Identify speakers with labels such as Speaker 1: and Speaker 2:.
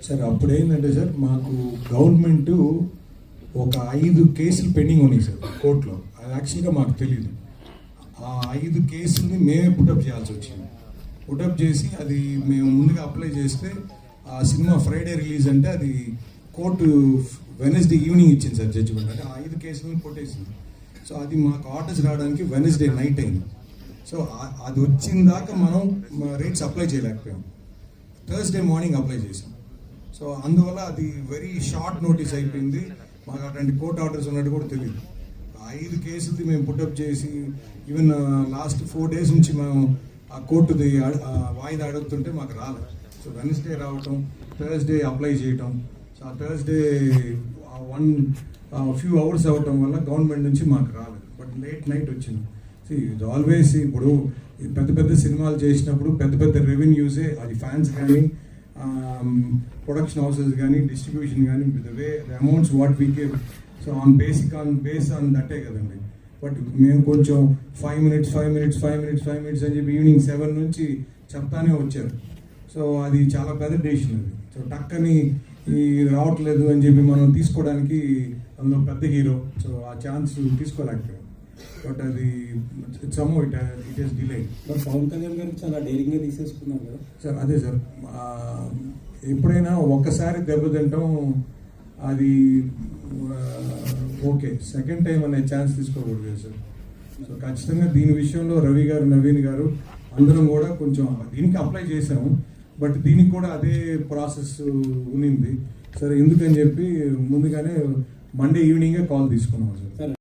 Speaker 1: Sir అప్పుడు ఏంటంటే sir మాకు గవర్నమెంట్ ఒక 5 కేసులు పెండింగ్ ఉన్నాయి సార్ కోర్టులో. అది యాక్చువల్గా మాకు తెలియదు. ఆ 5 కేసుల్ని మేమే పుటప్ చేయాల్సి వచ్చింది. పుటప్ చేసి అది మేము ముందుగా అప్లై చేస్తే ఆ సినిమా ఫ్రైడే రిలీజ్ అంటే అది కోర్టు వెనస్డే ఈవినింగ్ ఇచ్చింది సార్ జడ్జిమెంట్. అంటే ఆ 5 కేసులను కొట్టేసింది. సో అది మాకు ఆర్డర్స్ రావడానికి వెనస్డే నైట్ అయింది. సో అది వచ్చిన దాకా మనం రేట్స్ అప్లై చేయలేకపోయాం. థర్స్డే మార్నింగ్ అప్లై చేసాం. సో అందువల్ల అది వెరీ షార్ట్ నోటీస్ అయిపోయింది. మాకు అటువంటి కోర్ట్ ఆర్డర్స్ ఉన్నట్టు కూడా తెలియదు. 5 కేసులది మేము పుటప్ చేసి ఈవెన్ లాస్ట్ 4 days నుంచి మేము ఆ కోర్టుది వాయిదా అడుగుతుంటే మాకు రాలేదు. సో వెనస్డే రావటం, థర్స్డే అప్లై చేయటం. సో ఆ థర్స్డే ఫ్యూ అవర్స్ అవ్వటం వల్ల గవర్నమెంట్ నుంచి మాకు రాలేదు. బట్ లేట్ నైట్ వచ్చింది. ఇది ఆల్వేస్ ఇప్పుడు పెద్ద పెద్ద సినిమాలు చేసినప్పుడు పెద్ద పెద్ద రెవెన్యూసే, అది ఫ్యాన్స్ కానీ ప్రొడక్షన్ హౌసెస్ కానీ డిస్ట్రిబ్యూషన్ కానీ the amounts what we give. So base on దట్టే కదండి. బట్ మేము కొంచెం 5 minutes అని చెప్పి ఈవినింగ్ 7 నుంచి చెప్తానే వచ్చారు. సో అది చాలా పెద్ద డెసిషన్ అది. సో టక్కని రావట్లేదు అని చెప్పి మనం తీసుకోవడానికి అందులో పెద్ద హీరో. సో ఆ ఛాన్స్ తీసుకోలేకపోయాం. బట్ అది it is delay.
Speaker 2: But Pawan Kalyan గారికి చాలా డైరింగ్గా తీసేసుకున్నారు కదా
Speaker 1: సార్. అదే సార్, ఎప్పుడైనా ఒక్కసారి దెబ్బతింటాం అది ఓకే, సెకండ్ టైం అనే ఛాన్స్ తీసుకోకూడదు కదా సార్. సో ఖచ్చితంగా దీని విషయంలో రవి గారు, నవీన్ గారు అందరం కూడా కొంచెం దీనికి అప్లై చేసాము. బట్ దీనికి కూడా అదే ప్రాసెస్ ఉన్నింది. సరే ఎందుకని చెప్పి ముందుగానే మండే ఈవినింగే కాల్ తీసుకున్నాం సార్.